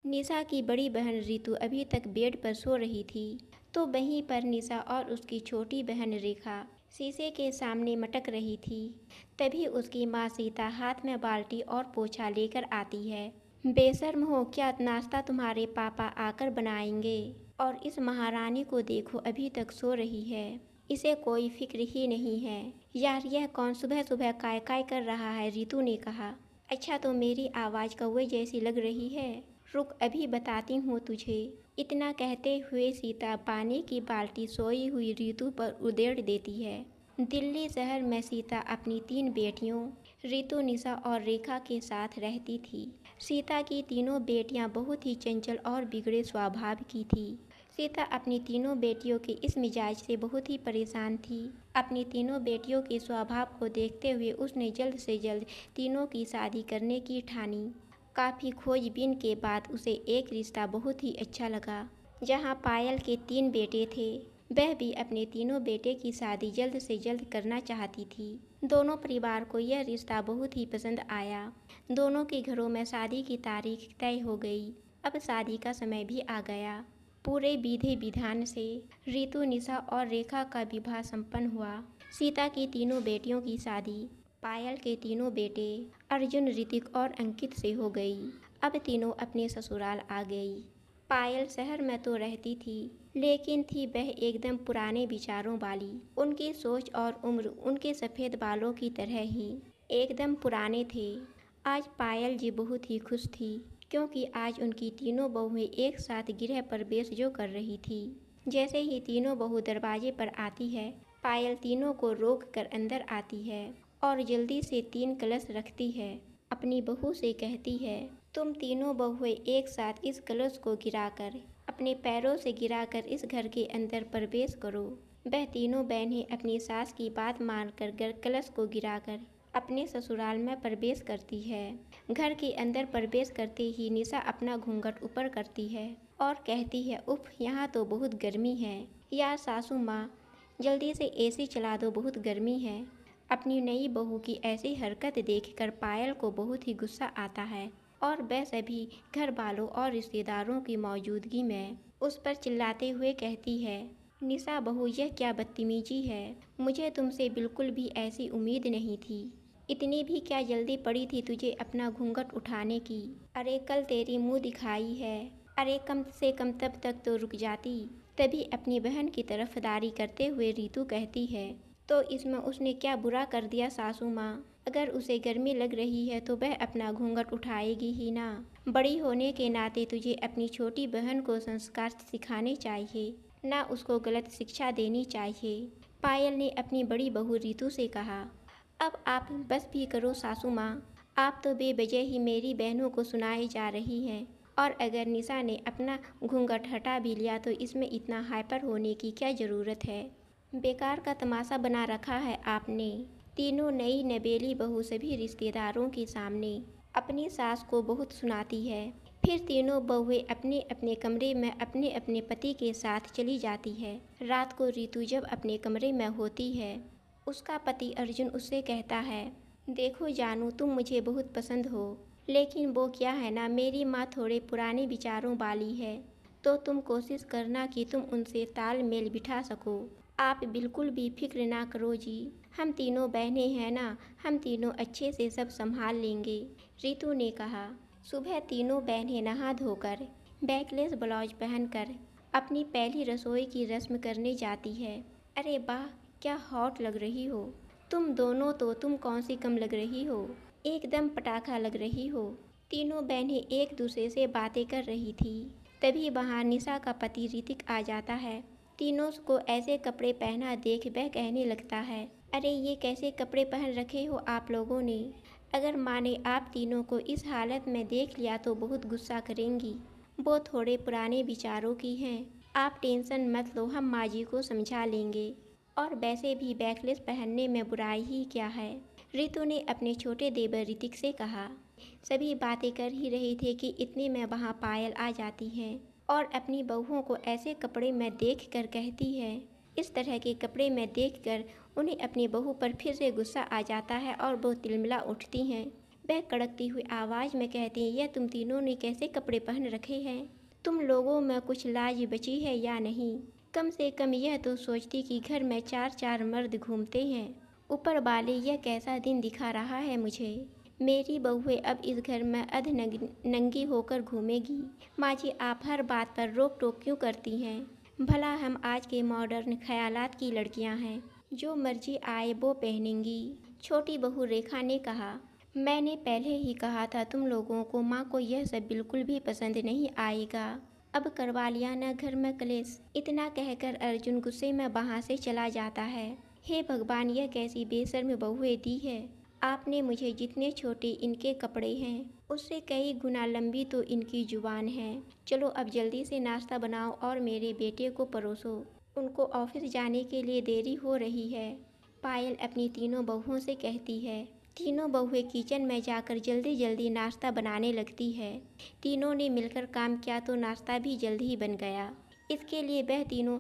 निशा की बड़ी बहन रितु अभी तक बेड पर सो रही थी, तो वहीं पर निशा और उसकी छोटी बहन रेखा शीशे के सामने मटक रही थी। तभी उसकी माँ सीता हाथ में बाल्टी और पोछा लेकर आती है। बेशर्म हो, क्या नाश्ता तुम्हारे पापा आकर बनाएंगे? और इस महारानी को देखो, अभी तक सो रही है, इसे कोई फिक्र ही नहीं है। यार, यह कौन सुबह सुबह काय काय कर रहा है? रितु ने कहा। अच्छा, तो मेरी आवाज़ कौवे जैसी लग रही है। रुक, अभी बताती हूँ तुझे। इतना कहते हुए सीता पानी की बाल्टी सोई हुई रितु पर उधेड़ देती है। दिल्ली शहर में सीता अपनी 3 बेटियों रितु, निशा और रेखा के साथ रहती थी। सीता की तीनों बेटियां बहुत ही चंचल और बिगड़े स्वभाव की थी। सीता अपनी तीनों बेटियों के इस मिजाज से बहुत ही परेशान थी। अपनी तीनों बेटियों के स्वभाव को देखते हुए उसने जल्द से जल्द तीनों की शादी करने की ठानी। काफ़ी खोजबीन के बाद उसे एक रिश्ता बहुत ही अच्छा लगा। जहां पायल के 3 बेटे थे, वह भी अपने तीनों बेटे की शादी जल्द से जल्द करना चाहती थी। दोनों परिवार को यह रिश्ता बहुत ही पसंद आया। दोनों के घरों में शादी की तारीख तय हो गई। अब शादी का समय भी आ गया। पूरे विधि विधान से रितु, निशा और रेखा का विवाह संपन्न हुआ। सीता की तीनों बेटियों की शादी पायल के तीनों बेटे अर्जुन, ऋतिक और अंकित से हो गई। अब तीनों अपने ससुराल आ गई। पायल शहर में तो रहती थी, लेकिन थी वह एकदम पुराने विचारों वाली। उनकी सोच और उम्र उनके सफ़ेद बालों की तरह ही एकदम पुराने थे। आज पायल जी बहुत ही खुश थी, क्योंकि आज उनकी तीनों बहुएं एक साथ गृह प्रवेश जो कर रही थी। जैसे ही तीनों बहू दरवाजे पर आती है, पायल तीनों को रोक कर अंदर आती है और जल्दी से 3 कलश रखती है। अपनी बहू से कहती है, तुम तीनों बहुएं एक साथ इस कलश को गिराकर, अपने पैरों से गिराकर इस घर के अंदर प्रवेश करो। वह तीनों बहनें अपनी सास की बात मानकर कलश को गिराकर अपने ससुराल में प्रवेश करती है। घर के अंदर प्रवेश करते ही निशा अपना घूंघट ऊपर करती है और कहती है, उफ, यहाँ तो बहुत गर्मी है। यार सासू माँ, जल्दी से एसी चला दो, बहुत गर्मी है। अपनी नई बहू की ऐसी हरकत देखकर पायल को बहुत ही गुस्सा आता है और वह सभी घर वालों और रिश्तेदारों की मौजूदगी में उस पर चिल्लाते हुए कहती है, निशा बहू, यह क्या बदतमीजी है? मुझे तुमसे बिल्कुल भी ऐसी उम्मीद नहीं थी। इतनी भी क्या जल्दी पड़ी थी तुझे अपना घूंघट उठाने की? अरे कल तेरी मुंह दिखाई है। अरे कम से कम तब तक तो रुक जाती। तभी अपनी बहन की तरफदारी करते हुए रितु कहती है, तो इसमें उसने क्या बुरा कर दिया सासू माँ? अगर उसे गर्मी लग रही है तो वह अपना घूंघट उठाएगी ही ना। बड़ी होने के नाते तुझे अपनी छोटी बहन को संस्कार सिखाने चाहिए, ना उसको गलत शिक्षा देनी चाहिए। पायल ने अपनी बड़ी बहू रितु से कहा। अब आप बस भी करो सासू माँ, आप तो बेवजह ही मेरी बहनों को सुनाए जा रही हैं। और अगर निशा ने अपना घूंघट हटा भी लिया तो इसमें इतना हाइपर होने की क्या ज़रूरत है? बेकार का तमाशा बना रखा है आपने। तीनों नई नवेली बहू सभी रिश्तेदारों के सामने अपनी सास को बहुत सुनाती है। फिर तीनों बहुएं अपने अपने कमरे में अपने अपने पति के साथ चली जाती है। रात को रितु जब अपने कमरे में होती है, उसका पति अर्जुन उससे कहता है, देखो जानू, तुम मुझे बहुत पसंद हो, लेकिन वो क्या है ना, मेरी माँ थोड़े पुराने विचारों वाली है, तो तुम कोशिश करना कि तुम उनसे तालमेल बिठा सको। आप बिल्कुल भी फिक्र ना करो जी, हम तीनों बहनें हैं ना, हम तीनों अच्छे से सब संभाल लेंगे, रितु ने कहा। सुबह तीनों बहनें नहा धोकर बैकलेस ब्लाउज पहनकर अपनी पहली रसोई की रस्म करने जाती है। अरे वाह, क्या हॉट लग रही हो तुम दोनों, तो तुम कौन सी कम लग रही हो, एकदम पटाखा लग रही हो। तीनों बहनें एक दूसरे से बातें कर रही थी। तभी वहाँ निशा का पति ऋतिक आ जाता है। तीनों को ऐसे कपड़े पहना देख वह कहने लगता है, अरे ये कैसे कपड़े पहन रखे हो आप लोगों ने? अगर माँ ने आप तीनों को इस हालत में देख लिया तो बहुत गुस्सा करेंगी। वो थोड़े पुराने विचारों की हैं। आप टेंशन मत लो, हम माँ जी को समझा लेंगे। और वैसे भी बैकलेस पहनने में बुराई ही क्या है? रितु ने अपने छोटे देवर ऋतिक से कहा। सभी बातें कर ही रहे थे कि इतने में वहाँ पायल आ जाती है और अपनी बहुओं को ऐसे कपड़े में देखकर कहती है। इस तरह के कपड़े में देखकर उन्हें अपनी बहू पर फिर से गुस्सा आ जाता है और वो तिलमिला उठती हैं। वह कड़कती हुई आवाज़ में कहती, यह तुम तीनों ने कैसे कपड़े पहन रखे हैं? तुम लोगों में कुछ लाज बची है या नहीं? कम से कम यह तो सोचती कि घर में 4-4 मर्द घूमते हैं। ऊपर वाले यह कैसा दिन दिखा रहा है मुझे? मेरी बहुएं अब इस घर में नंगी होकर घूमेगी। माँ जी, आप हर बात पर रोक टोक क्यों करती हैं? भला हम आज के मॉडर्न ख्यालात की लड़कियां हैं, जो मर्जी आए वो पहनेंगी। छोटी बहू रेखा ने कहा, मैंने पहले ही कहा था तुम लोगों को माँ को यह सब बिल्कुल भी पसंद नहीं आएगा। अब करवा लिया ना घर में कलेश। इतना कहकर अर्जुन गुस्से में वहाँ से चला जाता है। हे भगवान, यह कैसी बेशर्म बहुएं दी है। आपने मुझे जितने छोटे इनके कपड़े हैं उससे कई गुना लंबी तो इनकी जुबान है। चलो अब जल्दी से नाश्ता बनाओ और मेरे बेटे को परोसो, उनको ऑफिस जाने के लिए देरी हो रही है। पायल अपनी तीनों बहुओं से कहती है। तीनों बहुएं किचन में जाकर जल्दी जल्दी नाश्ता बनाने लगती है। तीनों ने मिलकर काम किया तो नाश्ता भी जल्दी ही बन गया। इसके लिए वह तीनों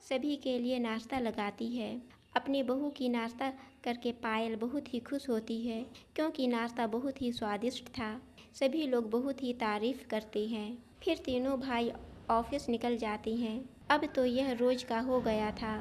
सभी के लिए नाश्ता लगाती है। अपनी बहू की नाश्ता करके पायल बहुत ही खुश होती है, क्योंकि नाश्ता बहुत ही स्वादिष्ट था। सभी लोग बहुत ही तारीफ करते हैं। फिर तीनों भाई ऑफिस निकल जाते हैं। अब तो यह रोज का हो गया था।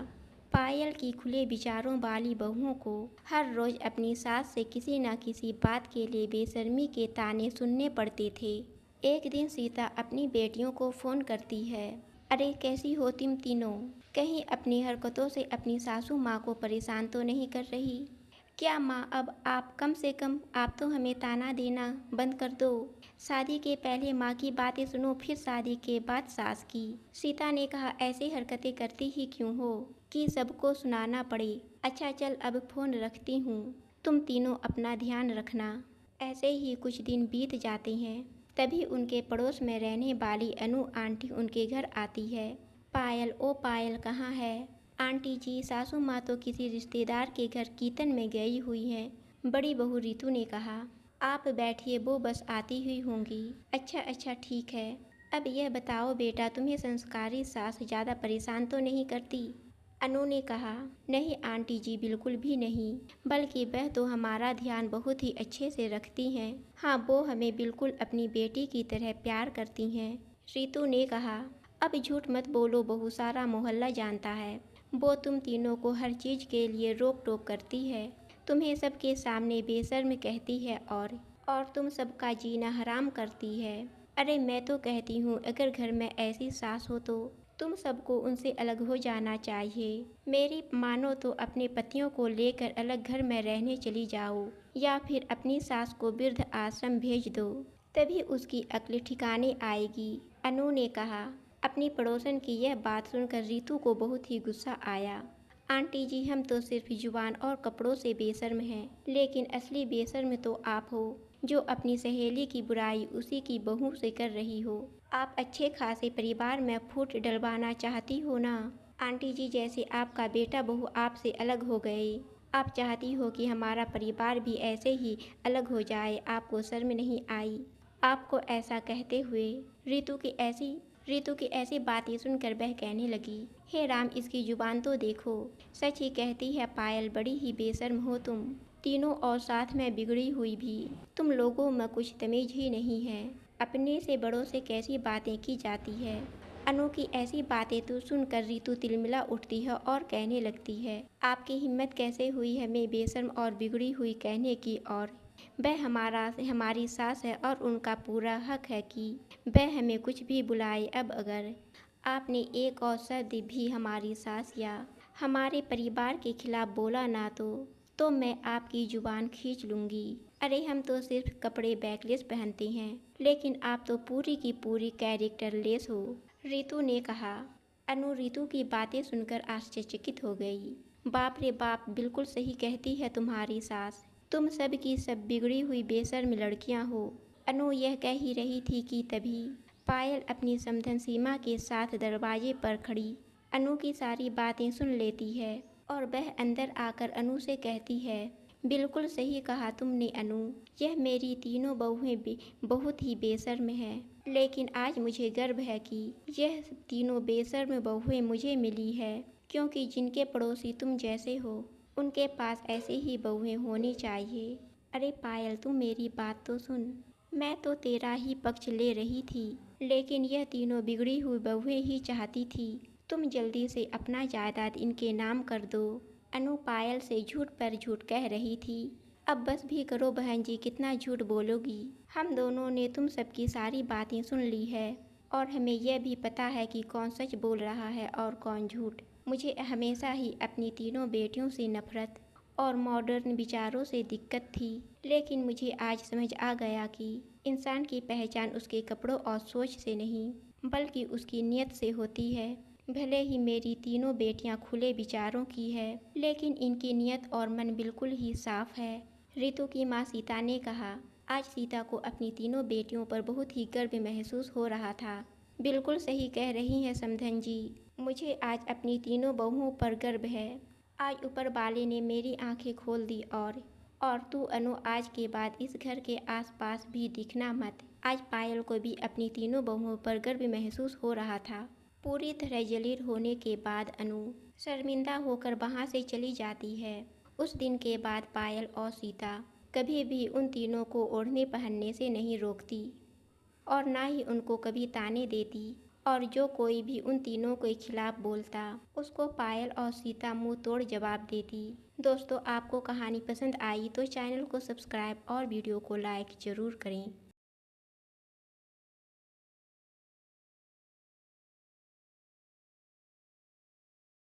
पायल की खुले विचारों वाली बहुओं को हर रोज अपनी सास से किसी न किसी बात के लिए बेशर्मी के ताने सुनने पड़ते थे। एक दिन सीता अपनी बेटियों को फ़ोन करती है। अरे कैसी हो तुम तीनों? कहीं अपनी हरकतों से अपनी सासू माँ को परेशान तो नहीं कर रही? क्या माँ, अब आप कम से कम आप तो हमें ताना देना बंद कर दो। शादी के पहले माँ की बातें सुनो, फिर शादी के बाद सास की। सीता ने कहा, ऐसी हरकतें करती ही क्यों हो कि सबको सुनाना पड़े। अच्छा चल, अब फ़ोन रखती हूँ। तुम तीनों अपना ध्यान रखना। ऐसे ही कुछ दिन बीत जाते हैं। तभी उनके पड़ोस में रहने वाली अनु आंटी उनके घर आती है। पायल, ओ पायल कहाँ है? आंटी जी, सासू माँ तो किसी रिश्तेदार के घर कीर्तन में गई हुई हैं। बड़ी बहू रितु ने कहा, आप बैठिए, वो बस आती हुई होंगी। अच्छा अच्छा ठीक है। अब यह बताओ बेटा, तुम्हें संस्कारी सास ज़्यादा परेशान तो नहीं करती? अनु ने कहा, नहीं आंटी जी, बिल्कुल भी नहीं, बल्कि वह तो हमारा ध्यान बहुत ही अच्छे से रखती हैं। हाँ, वो हमें बिल्कुल अपनी बेटी की तरह प्यार करती हैं। रितु ने कहा, अब झूठ मत बोलो बहू, सारा मोहल्ला जानता है। वो तुम तीनों को हर चीज़ के लिए रोक टोक करती है, तुम्हें सबके सामने बेशर्म कहती है और तुम सबका जीना हराम करती है। अरे मैं तो कहती हूँ, अगर घर में ऐसी सास हो तो तुम सबको उनसे अलग हो जाना चाहिए। मेरी मानो तो अपने पतियों को लेकर अलग घर में रहने चली जाओ, या फिर अपनी सास को वृद्ध आश्रम भेज दो, तभी उसकी अक्ल ठिकाने आएगी। अनु ने कहा। अपनी पड़ोसन की यह बात सुनकर रितु को बहुत ही गुस्सा आया। आंटी जी, हम तो सिर्फ जुबान और कपड़ों से बेशर्म हैं, लेकिन असली बेशर्म तो आप हो, जो अपनी सहेली की बुराई उसी की बहू से कर रही हो। आप अच्छे खासे परिवार में फूट डलवाना चाहती हो ना? आंटी जी, जैसे आपका बेटा बहू आपसे अलग हो गए, आप चाहती हो कि हमारा परिवार भी ऐसे ही अलग हो जाए। आपको शर्म नहीं आई? आपको ऐसा कहते हुए रितु की ऐसी बातें सुनकर वह कहने लगी, हे राम, इसकी जुबान तो देखो, सच ही कहती है पायल, बड़ी ही बेशर्म हो तुम तीनों, और साथ में बिगड़ी हुई भी। तुम लोगों में कुछ तमीज ही नहीं है। अपने से बड़ों से कैसी बातें की जाती है। अनु की ऐसी बातें तो सुनकर रितु तिलमिला उठती है और कहने लगती है, आपकी हिम्मत कैसे हुई हमें बेशर्म और बिगड़ी हुई कहने की, और वह हमारी सास है और उनका पूरा हक है कि वह हमें कुछ भी बुलाए। अब अगर आपने एक और शब्द भी हमारी सास या हमारे परिवार के खिलाफ बोला ना तो मैं आपकी जुबान खींच लूँगी। अरे हम तो सिर्फ कपड़े बैकलेस पहनते हैं, लेकिन आप तो पूरी की पूरी कैरेक्टरलेस हो। रितु ने कहा। अनु रितु की बातें सुनकर आश्चर्यचकित हो गई। बाप रे बाप, बिल्कुल सही कहती है तुम्हारी सास, तुम सब की सब बिगड़ी हुई बेशर्म लड़कियां हो। अनु यह कह ही रही थी कि तभी पायल अपनी समधन सीमा के साथ दरवाजे पर खड़ी अनु की सारी बातें सुन लेती है, और वह अंदर आकर अनु से कहती है, बिल्कुल सही कहा तुमने अनु, यह मेरी तीनों बहुएं बहुत ही बेशर्म हैं, लेकिन आज मुझे गर्व है कि यह तीनों बेशर्म बहुएं मुझे मिली है, क्योंकि जिनके पड़ोसी तुम जैसे हो उनके पास ऐसे ही बहुएं होनी चाहिए। अरे पायल, तू मेरी बात तो सुन। मैं तो तेरा ही पक्ष ले रही थी, लेकिन यह तीनों बिगड़ी हुई बहुएं ही चाहती थी तुम जल्दी से अपना जायदाद इनके नाम कर दो। अनु पायल से झूठ पर झूठ कह रही थी। अब बस भी करो बहन जी, कितना झूठ बोलोगी। हम दोनों ने तुम सबकी सारी बातें सुन ली है और हमें यह भी पता है कि कौन सच बोल रहा है और कौन झूठ। मुझे हमेशा ही अपनी तीनों बेटियों से नफरत और मॉडर्न विचारों से दिक्कत थी, लेकिन मुझे आज समझ आ गया कि इंसान की पहचान उसके कपड़ों और सोच से नहीं, बल्कि उसकी नीयत से होती है। भले ही मेरी तीनों बेटियां खुले विचारों की है, लेकिन इनकी नीयत और मन बिल्कुल ही साफ है। रितु की माँ सीता ने कहा। आज सीता को अपनी तीनों बेटियों पर बहुत ही गर्व महसूस हो रहा था। बिल्कुल सही कह रही हैं समधन जी, मुझे आज अपनी तीनों बहुओं पर गर्व है। आज ऊपर वाले ने मेरी आंखें खोल दी। और तू अनु, आज के बाद इस घर के आसपास भी दिखना मत। आज पायल को भी अपनी तीनों बहुओं पर गर्व महसूस हो रहा था। पूरी तरह जलील होने के बाद अनु शर्मिंदा होकर वहाँ से चली जाती है। उस दिन के बाद पायल और सीता कभी भी उन तीनों को ओढ़ने पहनने से नहीं रोकती और ना ही उनको कभी ताने देती, और जो कोई भी उन तीनों के खिलाफ बोलता उसको पायल और सीता मुंह तोड़ जवाब देती। दोस्तों, आपको कहानी पसंद आई तो चैनल को सब्सक्राइब और वीडियो को लाइक ज़रूर करें।